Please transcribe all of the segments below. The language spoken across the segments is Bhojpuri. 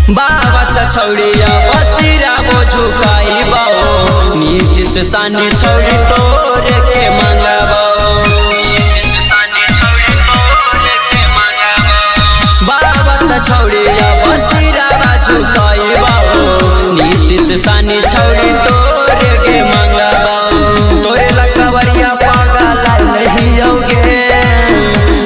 बाबा त छौड़िया बसिरा वो झुकाई बाओ नीति से सानी छौड़ी तोरे के मंगाबो बाबा त छौड़िया बसिरा वो झुकाई बाओ नीति से सानी छौड़ी तोरे के मंगाबो तोरे लकवरिया पागल नहीं होगे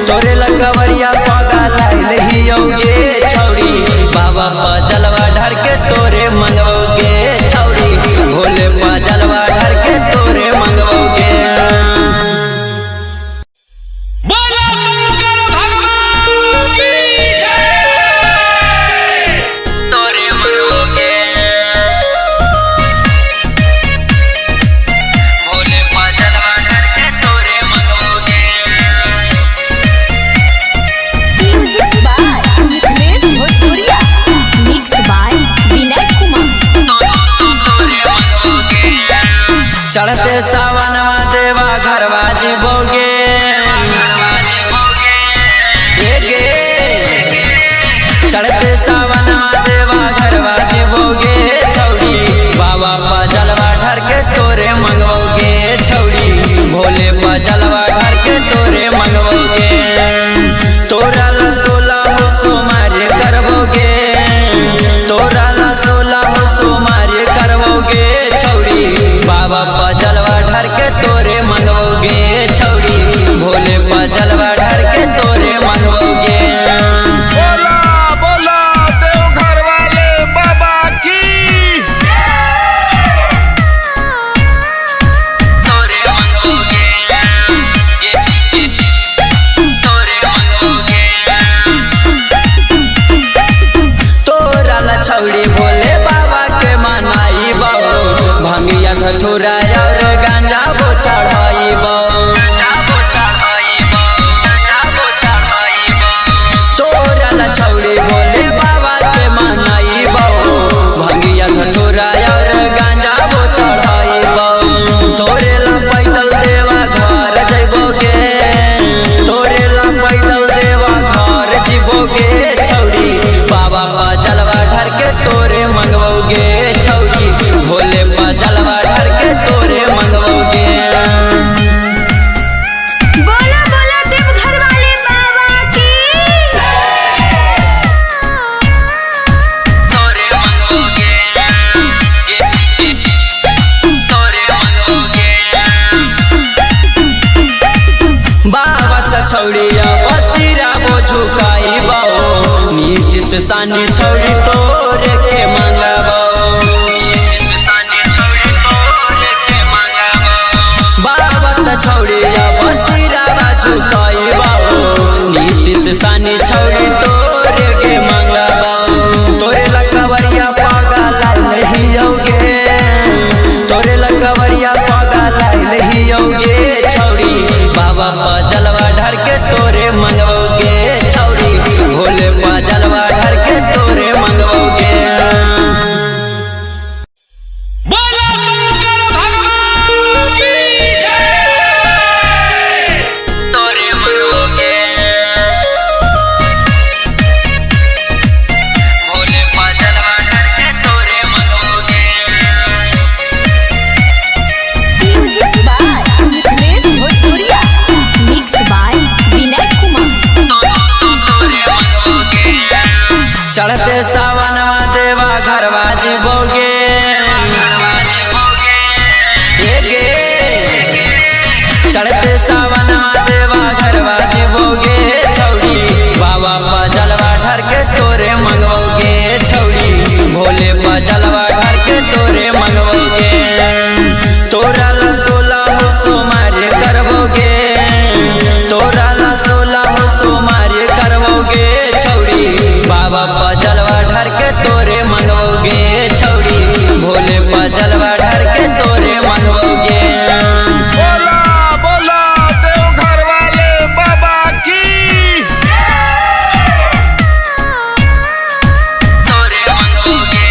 तोरे लकवरिया पागल नहीं होगे छौड़ी बाबा पा जलवा ढर के तोरे मंगवोगे छौड़ी भोले पा जलवा ढर के तोरे मंगवोगे बोला शंकर भगवान की जय। तोरे मंगवोगे भोले पा जलवा ढर के तोरे मंगवोगे म्यूजिक बाय मिथिलेश भोजपुरिया मिक्स बाय विनय कुमार चढ़ते सावनवा देवा घरवा जीवोगे चढ़ते सावनवा देवा घरवा जीवोगे छौड़ी बाबा पा जलवा ढर के तोरे मंगवोगे छौड़ी भोले पा जलवा ढर के तोरे मंगवोगे तोरा ला 16 सोमारी करवोगे तोरा ला 16 सोमारी करवोगे छौड़ी बाबा पा जलवा ढर के तोरे मंगवोगे छौड़ी भोले पा जलवा ढर के तोरे मंगवोगे बोला बोला देवघर वाले बाबा की तोरे मंगवोगे तोरे मंगवोगे तोरा ला छौड़ी भोले बाबा के मनाई बाओ भंगिया धतूरा और गांजा वो चढ़ाई बाओ तोरा ला छौड़ी भोले बाबा के मनाई बाओ भंगिया धतूरा और गांजा वो चढ़ाई बाओ तोरे ला पैदल देवा घर जइबोगे तोरे ला पैदल देवा घर जीवोगे छौड़ी बाबा पा जलवा ढर के तोरे मंगवोगे छौड़ी भोले पा जलवा ढर के तोरे मंगवोगे बोला बोला देवघर वाले बाबा की तोरे मंगवोगे तोरे मंगवोगे बाबा त छौड़िया बसिरा वो झुकाई बाओ नीति से सानी छौड़ी तोरे के मंगाबो बाबा त छौड़िया बसिरा वो झुकाई बाओ नीति से सानी छौड़ी तोरे के मंगाबो तोरे लकवरिया पागल नहीं होगे तोरे लकवरिया पागल नहीं होगे छौड़ी बाबा पा जलवा ढर के तोरे मंगवोगे छौड़ी भोले पा जलवा ढर के तोरे मंगवोगे बोला शंकर भगवान की जय। तोरे मंगवोगे भोले पा जलवा ढर के तोरे मंगवोगे म्यूजिक बाय मिथिलेश भोजपुरिया मिक्स बाय विनय कुमार चढ़ते सावनवा देवा घरवा जीवोगे चढ़ते सावनवा देवा घरवा जीवोगे छौड़ी बाबा पा जलवा ढर के तोरे मंगवोगे छौड़ी भोले पा जलवा ढर के तोरे मंगवोगे तोरा ला 16 सोमारी करवोगे तोरा ला 16 सोमारी करवोगे छौड़ी बाबा पा जलवा ढर के तोरे मंगवोगे छौड़ी भोले पा जलवा ढर के तोरे मंगवोगे बोला बोला देवघर वाले बाबा की तोरे मंगवोगे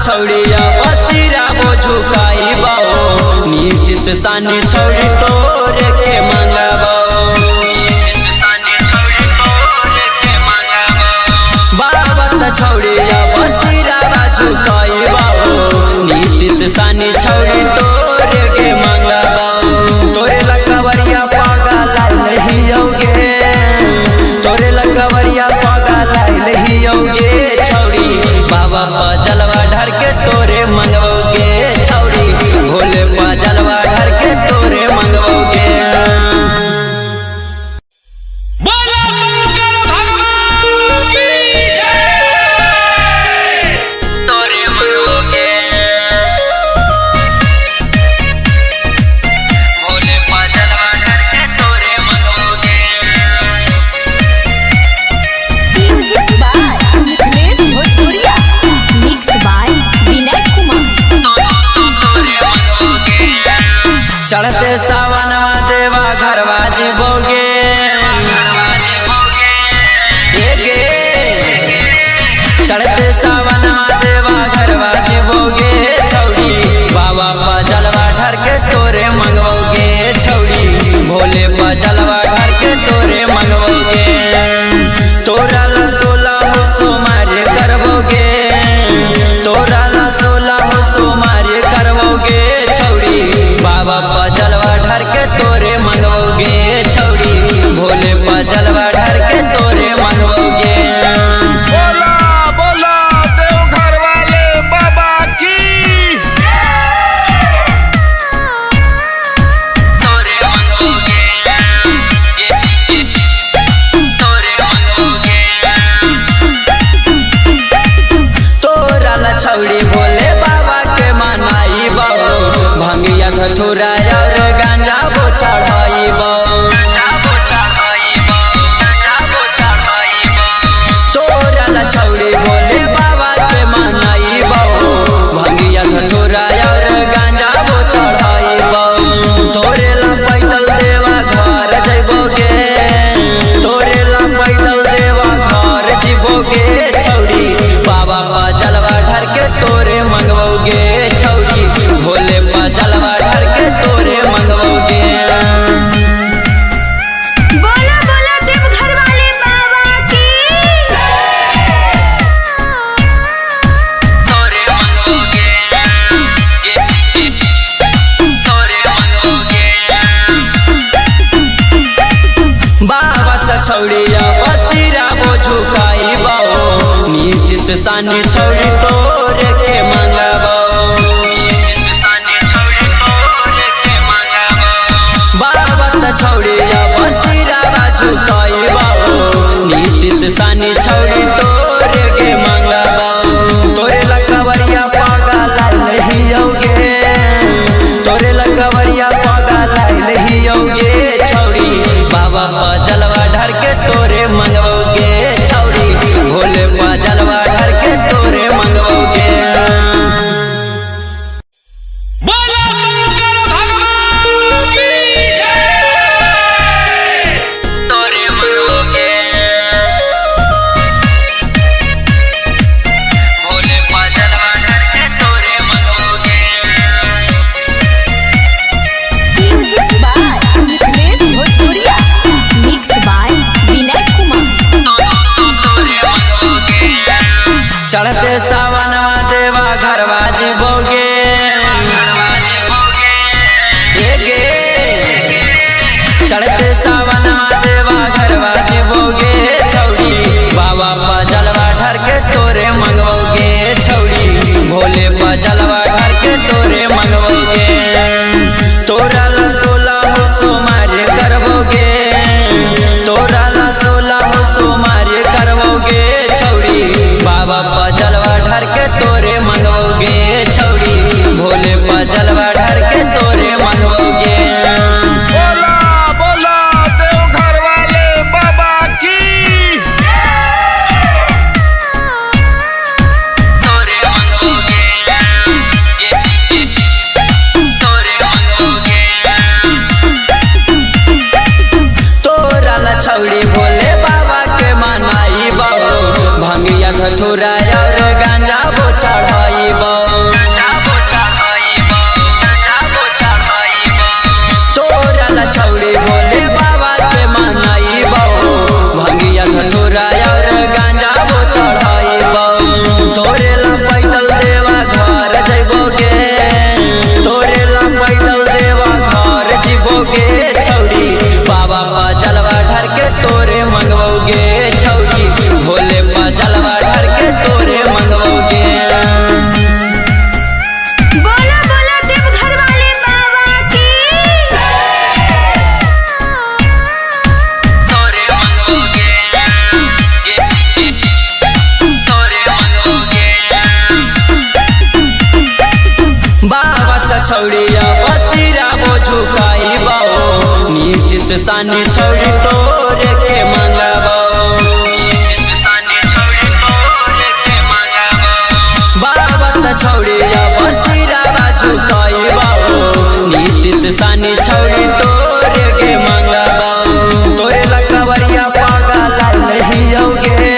छौड़िया बसिरा वो झुकाई बाओ नीतीश सानी छौड़ी तोरे के मंगबो छौड़िया बसिरा झुकाई बाओ नीतीश सानी छौड़ी तोरे के मंगबो तोरे लकवरिया पागल नहीं होगे तोरे लकवरिया पागल नहीं होगे छौड़ी बाबा पा जलवा ढर के तोरे मंगवोगे छौड़ी भोले पा जलवा ढर के तोरे मंगवोगे चढ़ते सावनवा देवा घरवा जीवोगे चढ़ते सावनवा देवा घरवा जीवोगे छौड़ी बाबा पा जलवा ढर के तोरे मंगवोगे छौड़ी भोले पा जलवा ढर के तोरे मंगवोगे तोरा ला 16 सोमवार करवोगे तोरा ला 16 सोमवार करवोगे छौड़ी बाबा पा जलवा ढर के तोरे मंगवोगे छौड़ी भोले पा जलवा ढर के तोरे मंगवोगे बोला बोला देवघर वाले बाबा की तोरे मंगवोगे तोरे मंगवोगे तोरा ला छौड़ी भोले बाबा के मनाई बाबू भंगिया धतूरा और गांजा वो चढ़ाई तोरा ला छौड़ी भोले बाबा के मनाई भंगिया धतूरा और गांजा वो चढ़ाई तोरे ला पैदल देवा घर जइबोगे तोरे ला पैदल देवा घर जीवोगे छौड़ी बाबा पा जलवा ढर के तोरे मंगवोगे छौड़ी भोले पा जलवा ढर के तोरे मंगवोगे बोला बोला देवघर वाले बाबा की तोरे मंगवोगे तोरे मंगवोगे बाबा त छौड़िया बसिरा वो झुकाई बाओ नीतीश सानी छौड़ी तोरे के मंगबो बाबा त छौड़िया बसिरा झुकाई बाओ नीतीश सानी छौड़ी तोरे के मंगबो तोरे लकवरिया पागल नहीं होगे तोरे लकवरिया पागल नहीं होगे छौड़ी बाबा पा जलवा ढर के तोरे मंगवोगे छौड़ी भोले पा जलवा ढर के तोरे मंगवोगे तोरे मंगवोगे भोले पा जलवा ढर के तोरे मंगवोगे म्यूजिक बाय मिथिलेश भोजपुरिया मिक्स बाय विनय कुमार चढ़ते सावनवा देवा घरवा जीवोगे चढ़ते सावनवा देवा घरवा जीवोगे छौड़ी बाबा पा जलवा ढर के तोरे मंगवोगे छौड़ी भोले पा जलवा ढर के तोरे मंगवोगे तोरा ला 16 सोमवार करवोगे तोरा ला 16 सोमवार करवोगे छौड़ी बाबा पा जलवा ढर के तोरे मंगवोगे छौड़ी भोले पा जलवा ढर के तोरे मंगवोगे बोला बोला देवघर वाले बाबा की तोरे मंगवोगे तोरे मंगवोगे तोरा ला छौड़ी भोले बाबा के मनाई भंगिया धतूरा और गांजा वो चढ़ाई सानी छौरी तोरे के मंगाबो बाबा त छौरी बसिरा बाजू कइबो नीतीश सानी छौरी तोरे के मंगाबो तोरे लकवरिया पागल लहियोगे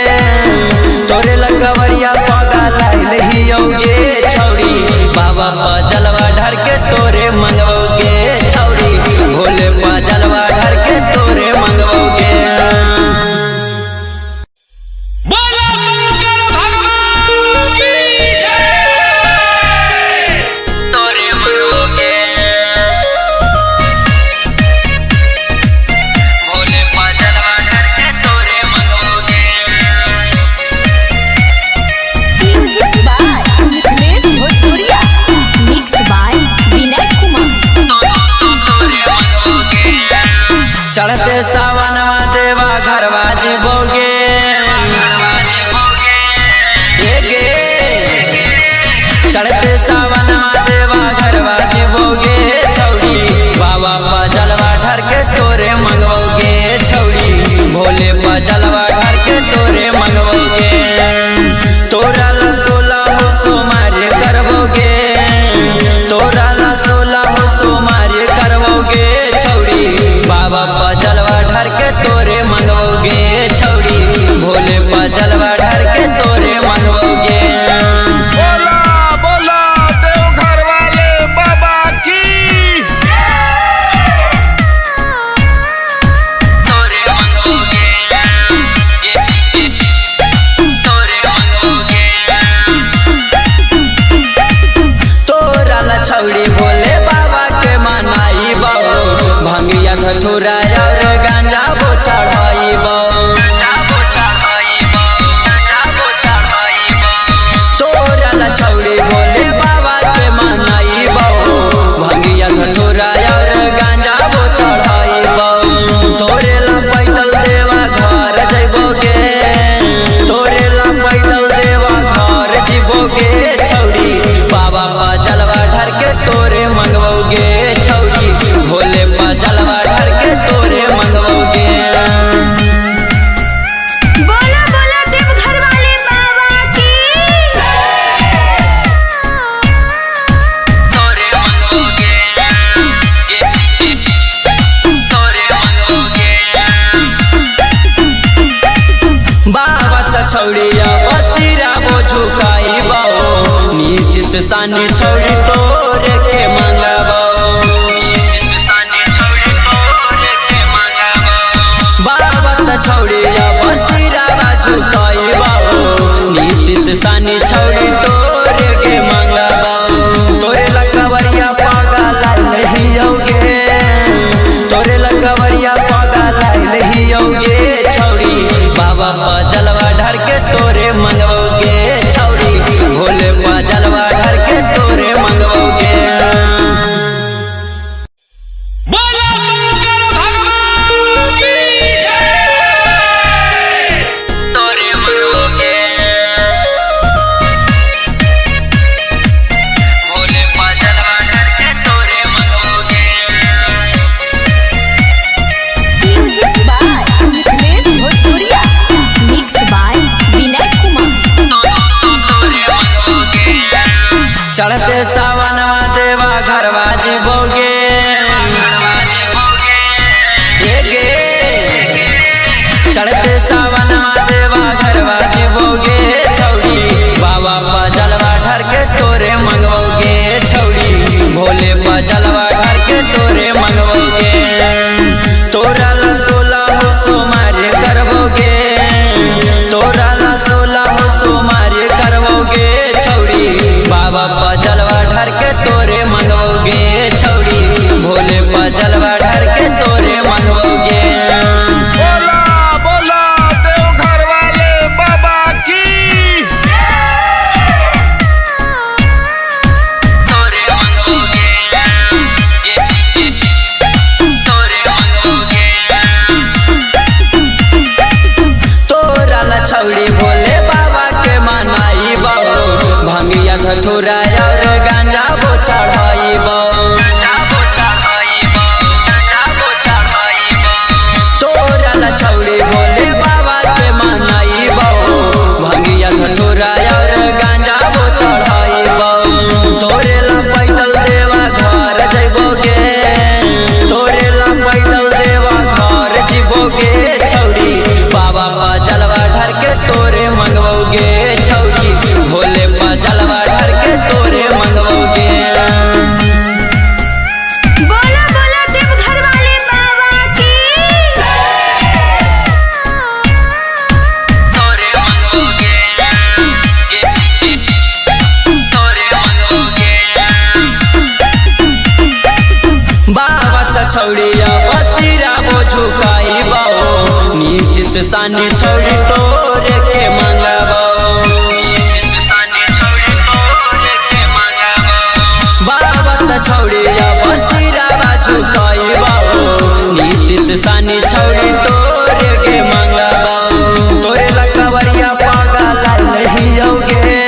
तोरे लकवरिया पागल लहियोगे छौरी बाबा पा जलवा ढर के तोरे मंगवोगे छौरी भोले पा जलवा ढर के तोरे मंगवोगे बोला शंकर भगवान की जय। तोरे मंगवोगे भोले पा जलवा ढर के तोरे मंगवोगे म्यूजिक बाय मिथिलेश भोजपुरिया मिक्स बाय विनय कुमार चढ़ते सावनवा देवा घरवा जीवोगे चढ़ते सावनवा देवा घरवा जीवोगे छौरी बाबा पा जलवा ढर के तोरे मंगवोगे छौरी भोले पा जलवा ढर के तोरे मंगवोगे तोरा ला 16 सोमारी करवोगे तोरा ला 16 सोमारी करवोगे छौरी बाबा पा जलवा ढर के तोरे मंगवोगे छौरी भोले पा जलवा ढर के तोरे मंगवोगे बोला बोला देवघर वाले बाबा की तोरे मंगवोगे तोरे मंगवोगे तोरा ला छौरी भोले बाबा के मनाई बाबू भंगिया धतूरा और गांजा बो चढ़ाई तोरा ला छौरी भोले बाबा के मनाई बाबू भंगिया धतूरा और गांजा बो चढ़ाई तोरे ला पैदल देवा घर जइबोगे तोरे ला पैदल देवा घर जीवोगे छौरी बाबा पा जलवा ढर के तोरे मंगवोगे छौरी भोले पा जलवा ढर के तोरे मंगवोगे बोला बोला देवघर वाले बाबा की तोरे मंगवोगे तोरे मंगवोगे बाबा त छौरिया बसिरा बो झुकाई बाओ नीतीश सानी छौरी तोरे के मंगाबो बाबा त छौरिया बसिरा बा झुकाई बाओ नीतीश सानी छौरी तोरे के मंगाबो तोरे लकवरिया पागल लहियोगे तोरे लकवरिया पागल लहियोगे छौरी बाबा पा जलवा ढर के तोरे मंगवोगे छौरी भोले पा जलवा ढर के तोरे मंगवोगे बोला शंकर भगवान की जय। तोरे मंगवोगे भोले पा जलवा ढर के तोरे मंगवोगे म्यूजिक बाय मिथिलेश भोजपुरिया मिक्स बाय विनय कुमार चढ़ते सावनवा देवा घरवा जीवोगे चढ़ते सावनवा देवा घरवा जीवोगे छौरी बाबा पा जलवा ढर के तोरे मंगवोगे छौरी भोले पा जलवा ढर के तोरे मंगवोगे तोरा ला 16 सोमारी करवोगे तोरा ला 16 सोमारी करवोगे छौरी बाबा पा जलवा ढर के तोरे मंगवोगे छौरी भोले पा जलवा ढर के तोरे मंगवोगे बोला बोला देवघर वाले बाबा की तोरे मंगवोगे तोरे मंगवोगे तोरा ला छौरी भोले बाबा के मनाई बाबू भंगिया धतूरा और गांजा बो चढ़ाई से सानी छौड़ी तोरे के मंगबो बाबा त छौड़ी बसिरा बाजू कइबो नीति से सानी छौड़ी तोरे के मंगबो तोरे लकवरिया पागा लाई हियोगे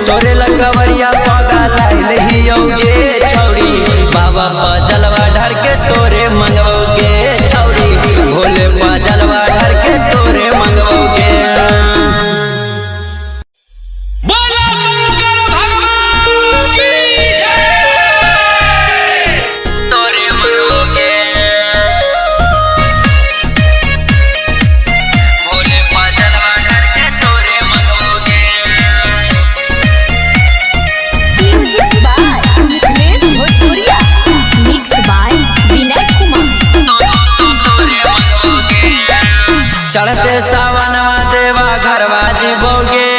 तोरे लकवरिया पागा लाई हियोगे छौड़ी बाबा पा जलवा ढर के तोरे मंगबोगे छौड़ी भोले पा जलवा ढर के तोरे मंगबोगे बोला शंकर भगवान की जय। तोरे मंगबोगे भोले पा जलवा ढर के तोरे मंगबोगे म्यूजिक बाय मिथिलेश भोजपुरिया, मिक्स बाय विनय कुमार। चढ़ते सावनवा देवा घरवा जीवोगे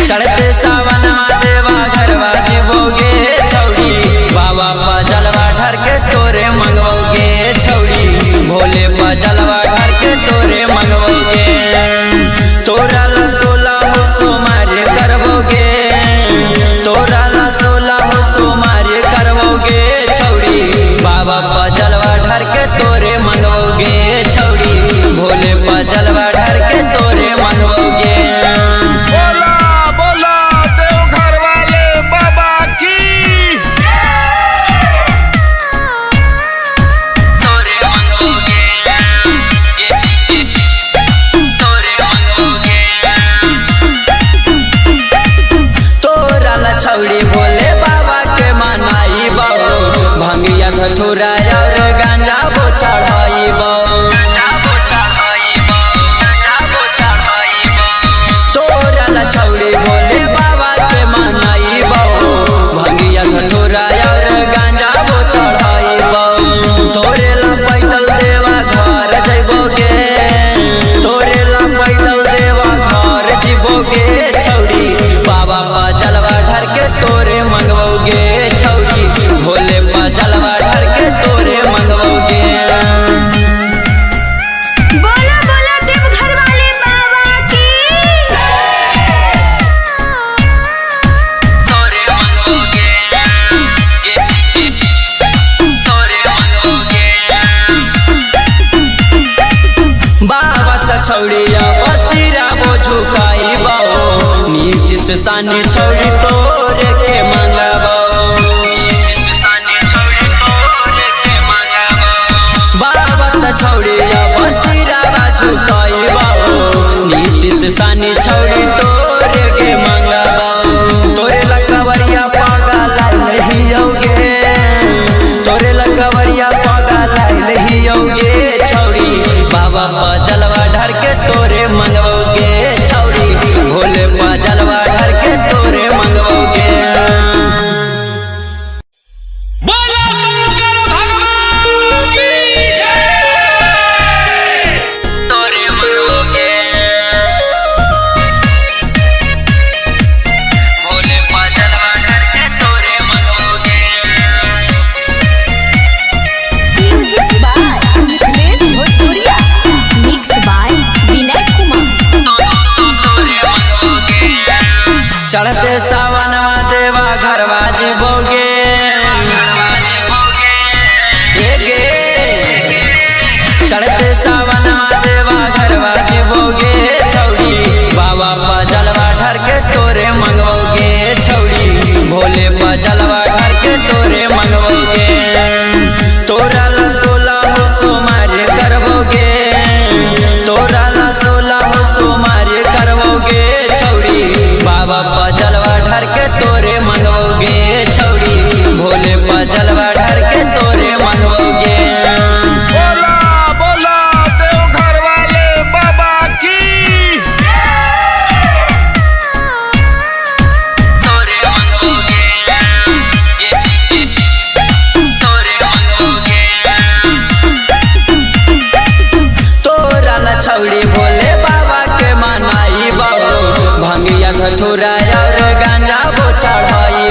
चढ़ते सावनवा देवा घरवा जीवोगे छौड़ी बाबा पा जलवा ढर के तोरे मंगवोगे छौड़ी भोले पा जलवा ढर के तोरे मंगवोगे तोरा ला 16 सोमारी करबोगे तोरा ला 16 सोमारी करबोगे छौड़ी बाबा पा जलवा ढर के तोरे मंगवोगे छौड़ी भोले पा जलवा ढर के तोरे मंगवोगे बोला बोला देवघर वाले बाबा की तोरे मंगवोगे तोरे मंगवोगे तोरा ला छौड़ी भोले बाबा के मनाई भंगिया धतूरा और गांजा बो चढ़ाई तोरा ला छौड़ी भोले बाबा के मनाई भंगिया धतूरा और गांजा बो चढ़ाई तोरे ला पैदल देवा घर जइबोगे तोरे ला पैदल देवा घर जीवोगे छौड़ी बाबा पा जलवा ढर के तोरे मंगवोगे छौड़ी भोले पा जलवा ढर के तोरे मंगवोगे बोला बोला देवघर वाले बाबा की। तोरे मंगवोगे तोरे मंगवोगे बाबा त छौड़िया बसिरा बो झुकाई नीति से सानी छौड़ी तोरे के मंगबो बाबा त छौड़िया बसिरा बाजू कइबो नीति से सानी छौड़ी तोरे के मंगबो तोरे लकवरिया पागा लाई हियोगे तोरे लकवरिया पागा लाई हियोगे छौड़ी बाबा पा जलवा ढर के तोरे मंगवोगे छौड़ी भोले पा जलवा ढर के तोरे मंगवोगे बोला शंकर भगवान की जय। तोरे मंगवोगे भोले पा जलवा ढर के तोरे मंगवोगे म्यूजिक बाय मिथिलेश भोजपुरिया, मिक्स बाय विनय कुमार। चढ़ते सावनवा देवा घरवा जीवोगे चढ़ते सावनवा देवा घरवा जीवोगे छौड़ी बाबा पा जलवा ढर के तोरे मंगवोगे छौड़ी भोले पा जलवा ढर के तोरे मंगवोगे तोरा ला 16 सोमारी करबोगे तोरा ला 16 सोमारी करबोगे छौड़ी बाबा पा जलवा ढर के तोरे मंगवोगे छौड़ी भोले पा जलवा ढर के तोरे मंगवोगे बोला बोला देवघर वाले बाबा की तोरे मंगवोगे तोरे मंगवोगे तोरा ला छौड़ी भोले बाबा के मनाई भंगिया धतूरा और गांजा बो चढ़ाई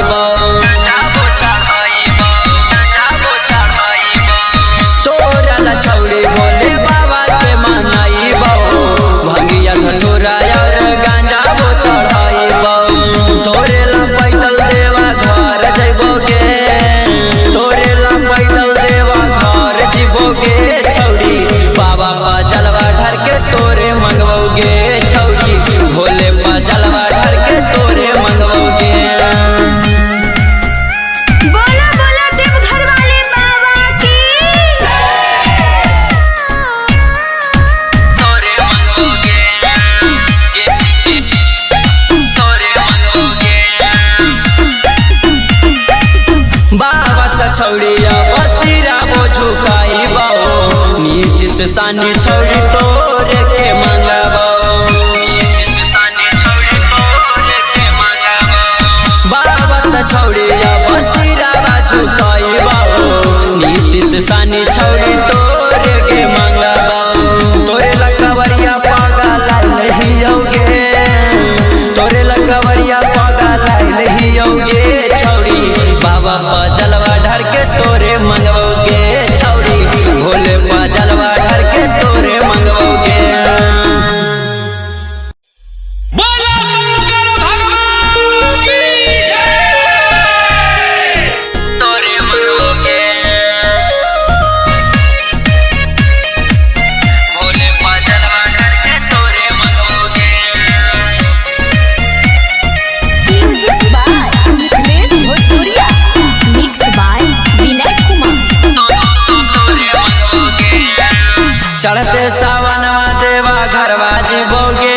सानी छौरी तोरे के मंगबो बाबा त छौरिया बसिरा बाजू कइबो नीतीश सानी छौरी तोरे के मंगबो तोरे लकवरिया पागल नहीं होगे तोरे लकवरिया पागल नहीं होगे छौरी बाबा पा जलवा ढर के तोरे मंगवोगे छौरी भोले पा जलवा ढर के तोरे मंगवोगे बोला शंकर भगवान की जय। तोरे मंगवोगे भोले पा जलवा ढर के तोरे मंगवोगे म्यूजिक बाय मिथिलेश भोजपुरिया, मिक्स बाय विनय कुमार। चढ़ते सावनवा देवा घरवा जीवोगे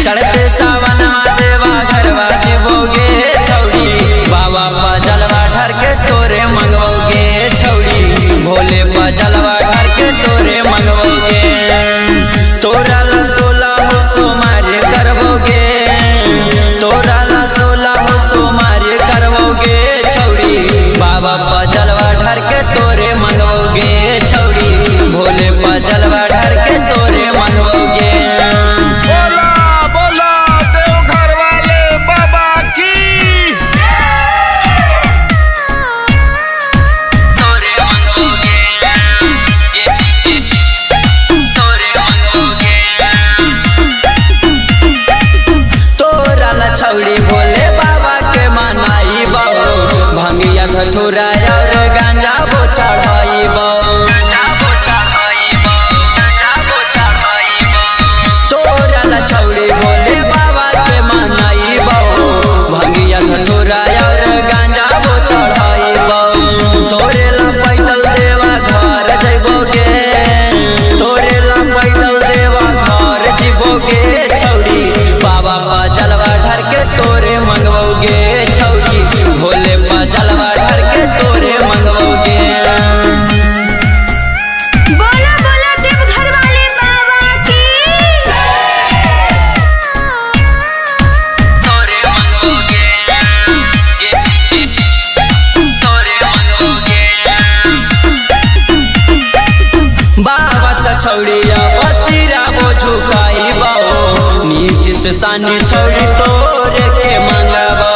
चढ़ते सावनवा देवा घरवा जीवोगे छौरी बाबा पा जलवा ढर के तोरे मंगवोगे छौरी भोले पा जलवा ढर के तोरे मंगवोगे तोरा ला 16 हो सोमारे करवोगे तोरा ला 16 हो सोमारे करवोगे छौरी बाबा पा जलवा ढर के तोरे मंगवोगे छौरी भोले पा जलवा ढर के तोरे मंगवोगे बोला बोला देवघर वाले बाबा की तोरे मंगवोगे तोरे मंगवोगे तोरा ला छौरी भोले बाबा के मनाई बहु भंगिया धतूरा और गांजा बो चढ़ाई तोरा ला छौरी भोले बाबा के मनाई बहु भंगिया धतूरा और गांजा बो चढ़ाई तोरे ला पैदल देवा घर जइबोगे तोरे ला पैदल देवा घर जीवोगे छौरी बाबा पा जलवा ढर के तोरे मंगवोगे छौरी भोले पा जलवा ढर के तोरे मंगवोगे बोला बोला देवघर वाले बाबा की। तोरे मंगवोगे तोरे मंगवोगे बाबा त छौरिया बसिरा बो झुकाई बहु नीतीश सानी छौरी तोरे के मंगबो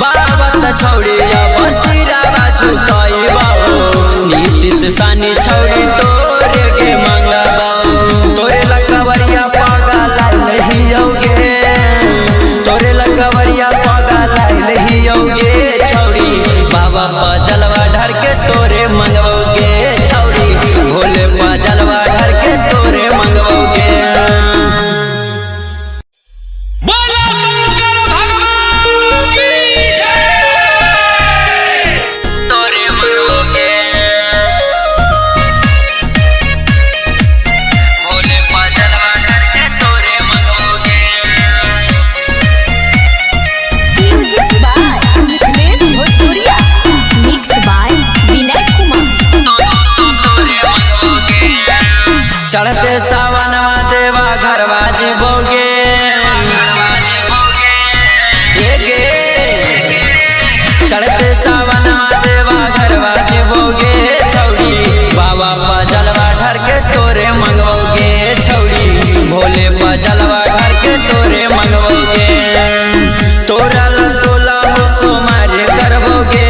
बाबा त छौरिया बसिरा बा झुकाई बहु नीतीश सानी छौरी तोरे के मंगबो तोरे लकवरिया पागल नहीं होगे तोरे लकवरिया पागल नहीं होगे छौरी बाबा पा जलवा ढर के तोरे मंगवोगे छौरी भोले पा जलवा ढर के तोरे मंगवोगे बोला शंकर भगवान की जय। तोरे मंगवोगे भोले पा जलवा ढर के तोरे मंगवोगे म्यूजिक बाय मिथिलेश भोजपुरिया, मिक्स बाय विनय कुमार। चढ़ते सावनवा देवा घरवा जीवोगे चढ़ते सावनवा देवा घरवा जीवोगे छौरी बाबा पा जलवा ढर के तोरे मंगवोगे छौरी भोले पा जलवा ढर के तोरे मंगवोगे तोरा ला 16 हो सोमारे करवोगे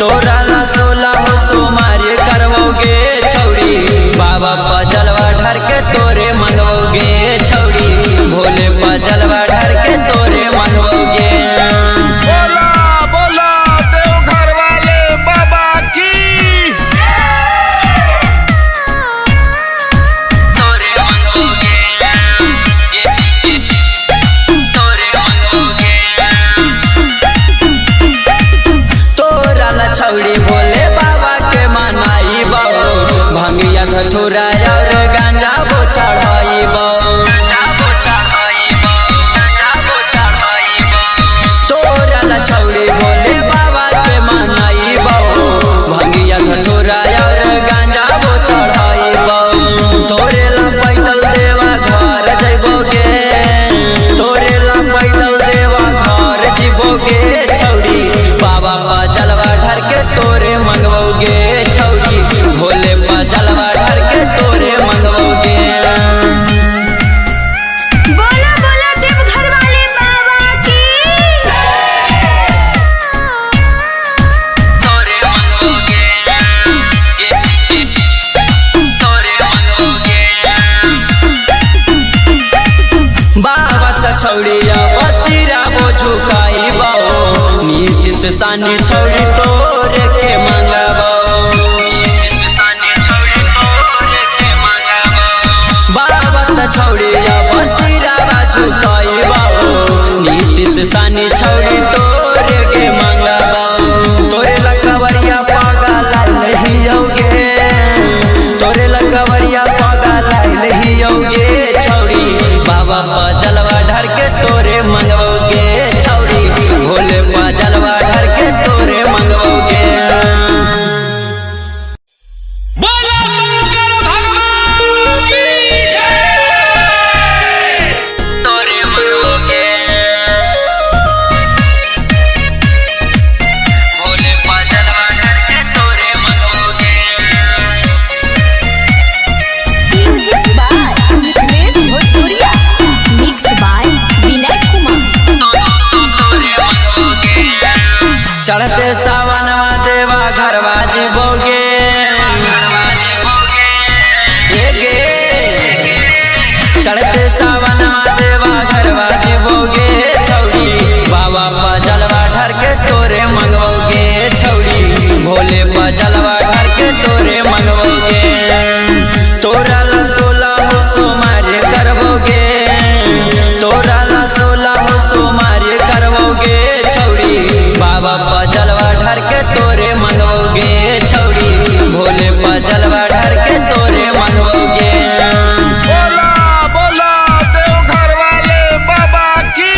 तोरा ला 16 हो सोमारे करवोगे छौरी बाबा पा जलवा ढर के तोरे मंगवोगे छौरी भोले पा जलवा ढर के तोरे मंगवोगे बोला बोला देवघर वाले बाबा मंगवोगे छौरी भोले पर जलवा ढार के तोरे मंगवोगे। बोला बोला देवघर वाले बाबा की। तोरे मंगवोगे तोरे मंगवोगे। बाबा त छौड़िया बसिरा बो झुकाई बाओ नीति से सानी छौड़ी तोरे के मंगवाओ। बाबा त छौड़िया बसिरा बा झुकाई बाओ नीति से सानी छौड़ी तोरे के मंगवाओ। तोरे लकवरिया पागा लाई नहीं होगे तोरे लकवरिया पागा लाई नहीं होगे छौड़ी बाबा पा जलवा ढार के तोरे मंगवोगे छौरी भोले पा जलवा ढार के तोरे मंगवोगे। बोला शंकर भगवान की जय। तोरे मंगवोगे भोले पा जलवा ढार के तोरे मंगवोगे। म्यूजिक बाय मिथिलेश भोजपुरिया, मिक्स बाय विनय कुमार। चढ़ते सावनवा देवा घरवा जीवोगे चढ़ते सावनवा देवा घरवा जीवोगे छौरी बाबा पा जलवा ढार के तोरे मंगवोगे छौरी भोले पा जलवा ढार के तोरे मंगवोगे। तोरा ला 16 सोमारी करवोगे तोरा ला 16 सोमारी करवोगे छौरी बाबा पा जलवा ढार के तोरे मंगवोगे छौरी भोले पा जलवा ढार के तोरे मंगवोगे। बोला बोला देवघर वाले बाबा की।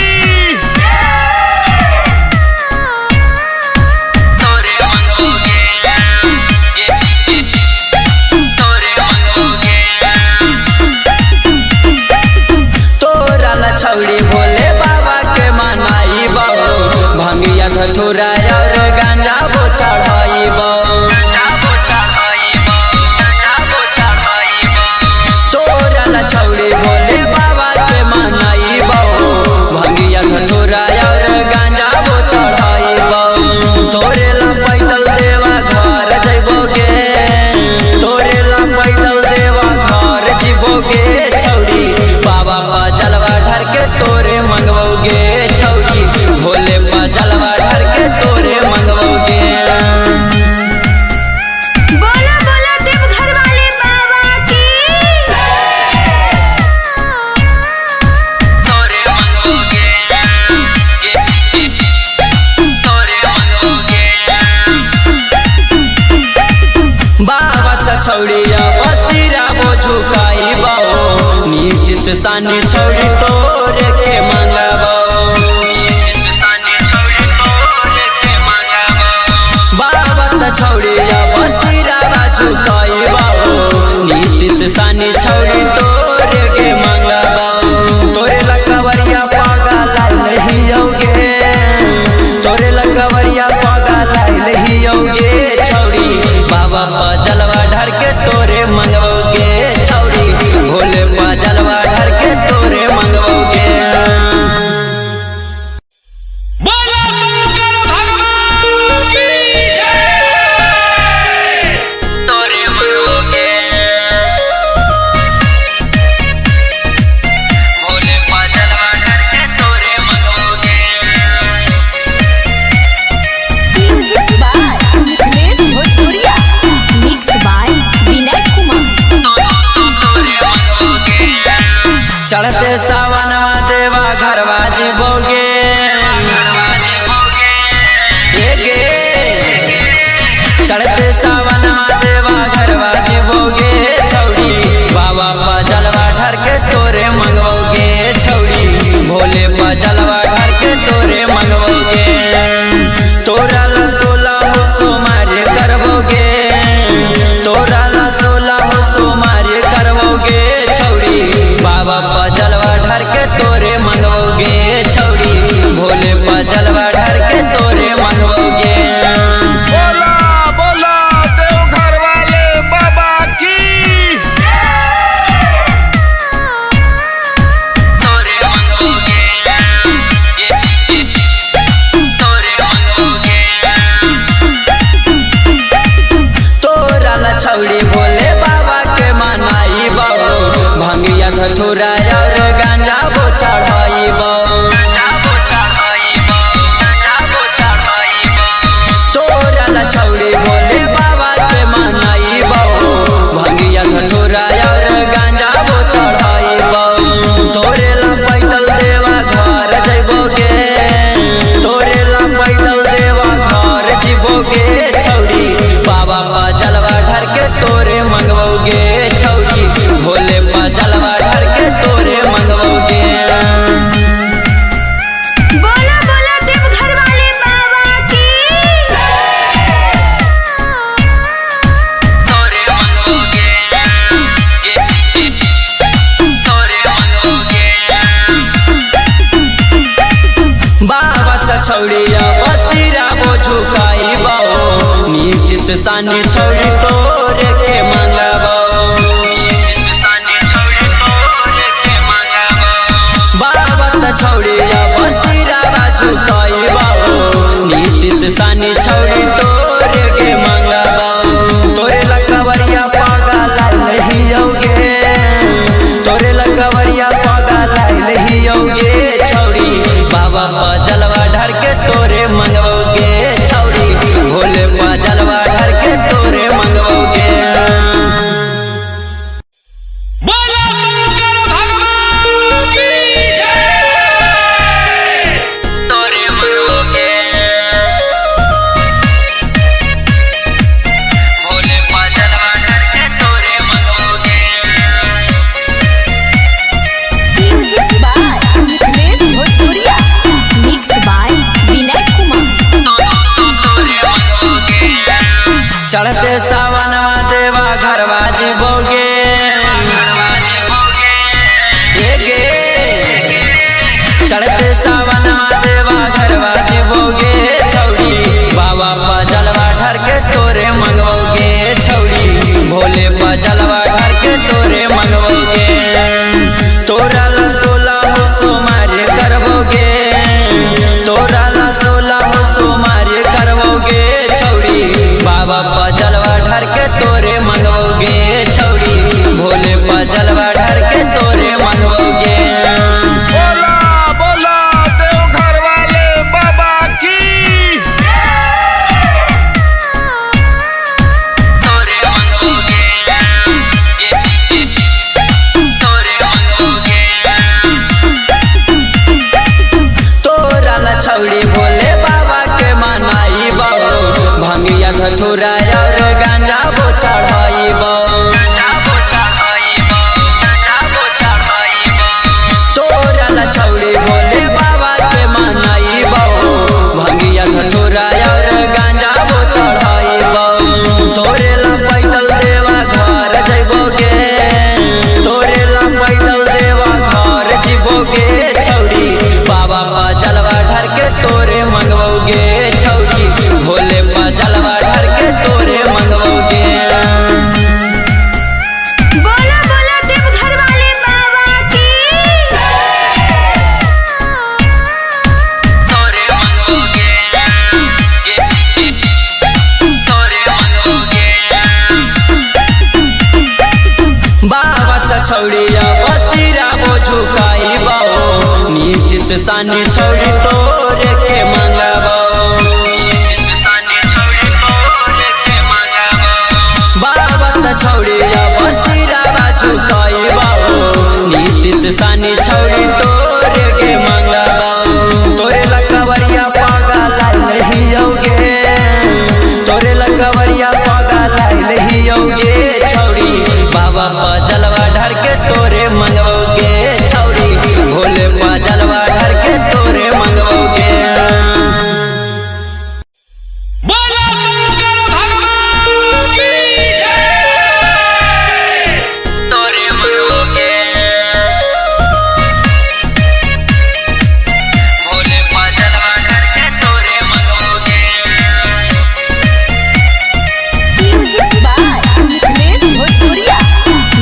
तोरे मंगवोगे तोरे मंगवोगे। तोरा ला छौड़ी भोले बाबा के मनाई बाबू भंगिया धतूरा और गांजा बो चढ़ाई तोरा ला छौड़ी भोले बाबा के मनाई बाबू भंगिया धतूरा और गांजा बो चढ़ाई तोरे ला पैदल देवा घर जइबोगे तोरे ला पैदल देवा घर जीवोगे छौड़ी बाबा पा जलवा ढार के तोरे मंगवोगे छौड़ी भोले पा जलवा ढार के तोरे मंगवोगे। बोला बोला देवघर वाले बाबा की। तोरे मंगवोगे तोरे मंगवोगे। बाबा त छौड़िया बसिरा बो झुकाई बाओ नीति से सानी छौड़ी तोरे के मंगवाओ। बाबा त छौड़िया बसिरा बा झुकाई बाओ नीति से सानी छौड़ी तोरे के मंगवाओ। तोरे लकवरिया पागा लाई नहीं होगे तोरे लकवरिया पागा लाई नहीं होगे छौड़ी बाबा पा जलवा ढार के तोरे मंगवोगे छौड़ी भोले पा जलवा ढार के तोरे मंगवोगे। बोला शंकर भगवान की जय। तोरे मंगवोगे सानी छौरी तोरे के मंगबो बाबा त छौरी बसिरा बाजू कइबो नीतीश सानी छौरी तोरे के मंगबो तोरे लकवरिया पागल लहियोगे तोरे लकवरिया पागल लहियोगे छौरी बाबा पर जलवा ढार के तोरे मंगवोगे छौरी भोले पर जलवा ढार के तोरे मंगवोगे बोला शंकर भगवान की जय। तोरे मंगवोगे भोले पर जलवा ढार के तोरे मंगवोगे म्यूजिक बाय मिथिलेश भोजपुरिया, मिक्स बाय विनय कुमार। चढ़ते सावनवा देवा घरवा जीवोगे चढ़ते सावनवा देवा घरवा जीवोगे छौरी बाबा पर जलवा ढार के तोरे मंगवोगे छौरी भोले पर जलवा ढार के तोरे मंगवोगे तोरा ला 16 सोमवार करबोगे तोरा ला 16 सोमवार करबोगे छौरी बाबा पर जलवा ढार के तोरे मंगवोगे छौरी भोले पर जलवा ढार के तोरे मंगवोगे बोला बोला देवघर वाले बाबा की तोरे मंगवोगे तोरे मंगवोगे तोरा ला छौरी भोले बाबा के मनाइबो भंगिया धतूरा और गांजा बो चढ़ाइबो तोरा ला छौरी भोले बाबा के मनाइबो भंगिया धतूरा और गांजा बो चढ़ाइबो तोरे ला पैदल देवा घर जइबोगे तोरे ला पैदल देवा घर जीवोगे छौरी बाबा पर जलवा ढार के तोरे मंगवोगे छौरी भोले पर जलवा ढार के तोरे मंगवोगे बोला बोला देवघर वाले बाबा की। तोरे मंगवोगे तोरे मंगवोगे बाबा त छौरिया बसिरा बो झुकाइबो नीतीश सानी छौरी तोरे के मंगबो बाबा त छौरिया बसिरा बा झुकाइबो नीतीश सानी छौरी तोरे के मंगबो तोरे लकवरिया पागल लहियोगे तोरे लकवरिया पागल लहियोगे छौरी बाबा पर जलवा ढार के तोरे मंगवोगे छौरी भोले पर जलवा ढार के तोरे मंगवोगे बोला शंकर भगवान की जय। तोरे मंगवोगे भोले पर जलवा ढार के तोरे मंगवोगे म्यूजिक बाय मिथिलेश भोजपुरिया,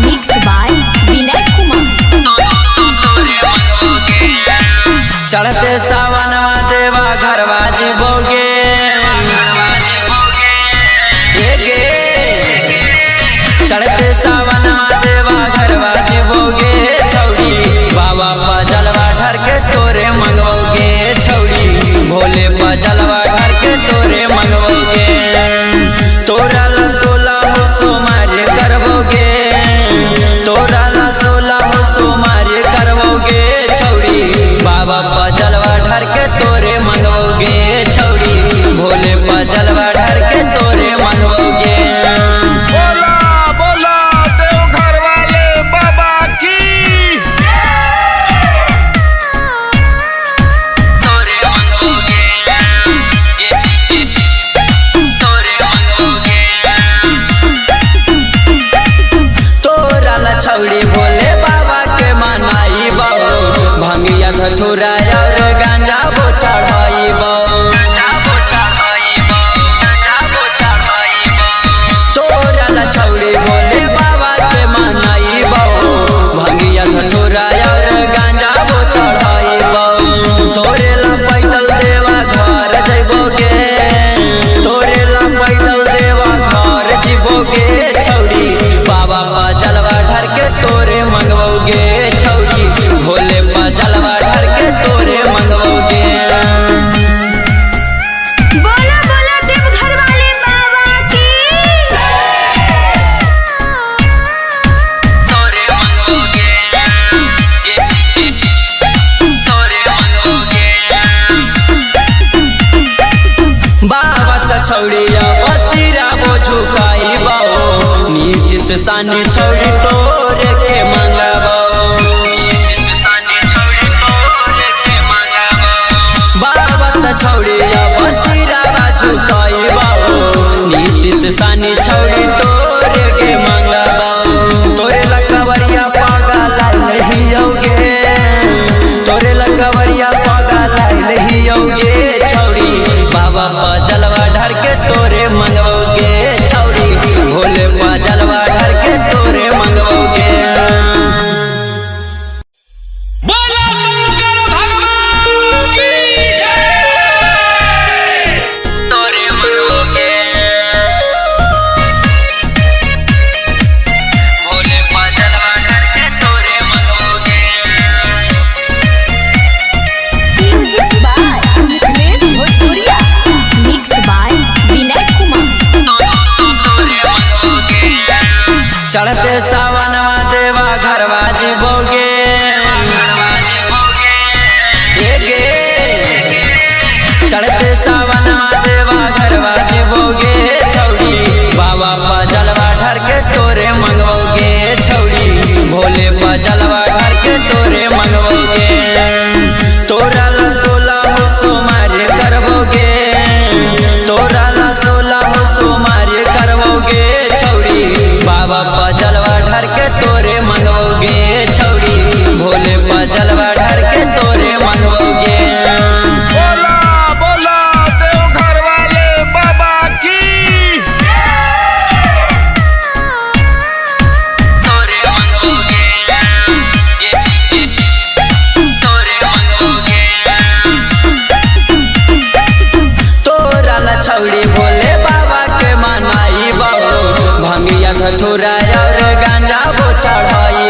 मिक्स बाय विनय कुमार। चढ़ते सावनवा देवा घरवा जीवोगे चढ़ते सावनवा देवा घरवा जीवोगे छौरी बाबा पर जलवा ढार के तोरे मंगवोगे छौरी भोले पर जलवा ढार के तोरे मंगवोगे तोरा ला 16 सोमवार करबोगे तोरा ला 16 सोमवार करबोगे छौरी बाबा पर जलवा ढार के तोरे मंगवोगे छौरी भोले पर जलवा ढार के तोरे मंगवोगे बोला बोला देवघर वाले बाबा की तोरे मंगवोगे छौड़िया बसिरा वो झुकाई बाओ नीति से सानी छौड़ी तोरे के मंगाबो बाबा त छौड़िया बसिरा झुकाई बाओ नीति से सानी छौड़ी तोरे के मंगाबो तोरे लकवरिया पागल नहीं होगे तोरे लकवरिया पागल नहीं होगे छौड़ी बाबा पा जलवा ढर के तोरे मंगवोगे छौड़ी भोले पा जलवा ढर के तोरे मंगवोगे बोला शंकर भगवान की जय। तोरे मंगवोगे भोले पा जलवा ढर के तोरे मंगवोगे म्यूजिक बाय मिथिलेश भोजपुरिया मिक्स बाय विनय कुमार चढ़ते सावनवा देवा घरवा जीवोगे चढ़ते सावनवा देवा घरवा जीवोगे छौड़ी बाबा पा जलवा ढर के तोरे मंगवोगे छौड़ी भोले पा जलवा ढर के तोरे मंगवोगे तोरा ला 16 हो सोमारे करवोगे तोरा ला 16 हो सोमारे करवोगे छौड़ी बाबा पा जलवा ढर के तोरे मंगवोगे छौड़ी भोले पा जलवा ढर के तोरे मंगवोगे बोला बोला देवघर वाले बाबा की तोरे मंगवोगे तोरे मंगवोगे तोरा ला छौड़ी भोले बाबा के मनाई बाबू भंगिया धतूरा और गांजा वो चढ़ाई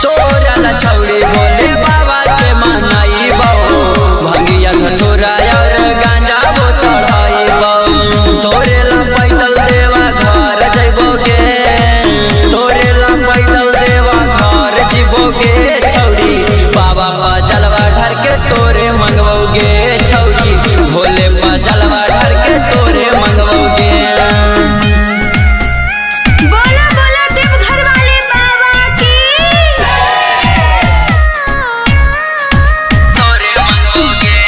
तोरा ला छौड़ी भोले बाबा के मनाई बाबू भंगिया धतूरा और गांजा वो चढ़ाई तोरे ला पैदल देवा घर जइबोगे तोरे ला पैदल देवा घर जीवोगे छौड़ी बाबा पा जलवा ढर के तोरे मंगवोगे छौड़ी भोले पा जलवा ढर के तोरे मंगवोगे बोला बोला देवघर वाले बाबा की तोरे मंगवोगे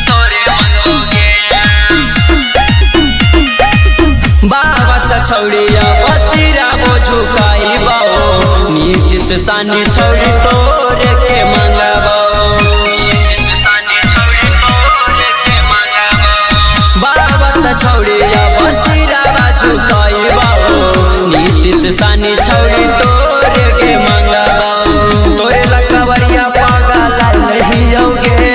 तोरे मंगवोगे बाबा त छौड़िया बसिरा वो झुकाई बाओ नीति से सानी छौड़ी तोरे के मंगाबो बाबा त छौड़िया बसिरा झुकाई बाओ नीति से सानी छौड़ी तोरे के मंगाबो तोरे लकवरिया पागल नहीं होगे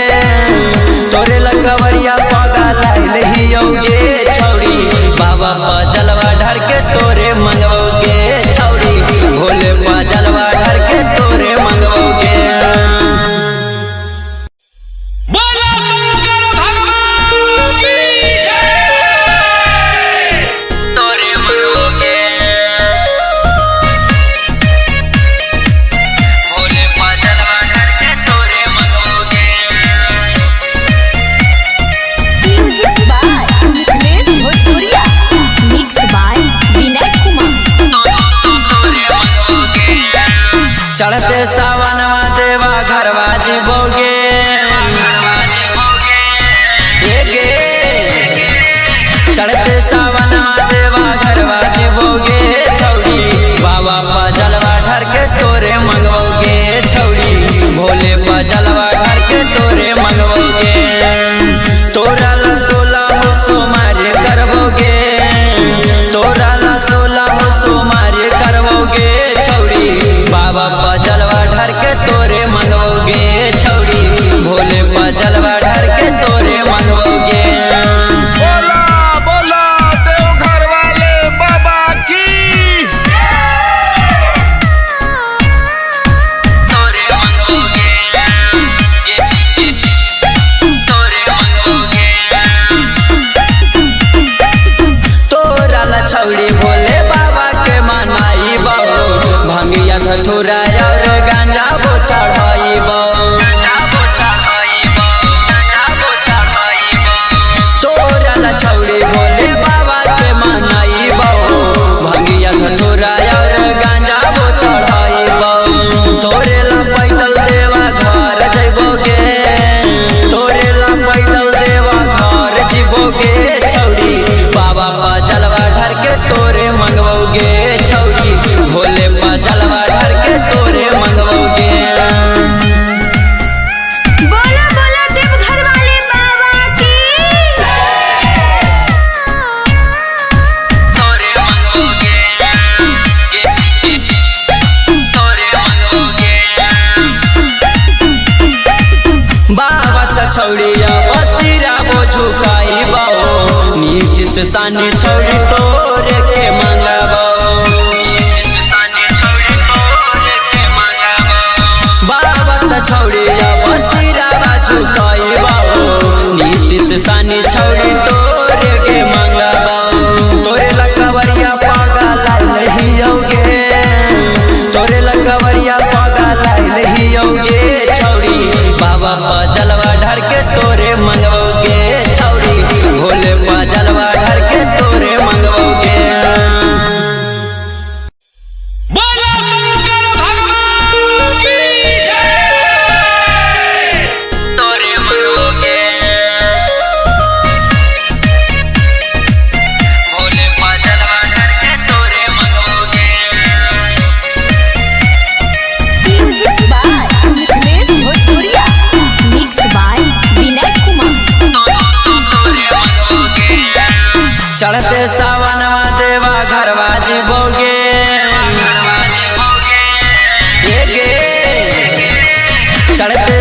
तोरे लकवरिया पागल नहीं होगे छौड़ी बाबा पा जलवा ढर के तोरे मंगवोगे छौड़ी भोले पा जलवा ढर के तोरे मंगवोगे सानी छौरी तोरे के मंगबो बाबा त छौरी बसिरा बाजू कइबो नीतीश सानी छौरी तोरे के मंगबो तोरे लकवरिया पागल लहियोगे तोरे लकवरिया पागल लहियोगे छौरी बाबा पा जलवा ढर के तोरे मंगबोगे छौरी भोले पा जलवा ढर के तोरे मंगबोगे बोला शंकर भगवान की जय। तोरे मंगबोगे भोले पा जलवा ढर के तोरे मंगबोगे म्यूजिक बाय मिथिलेश भोजपुरिया मिक्स बाय विनय कुमार चढ़ते सावनवा देवा घरवा जीवोगे चढ़ते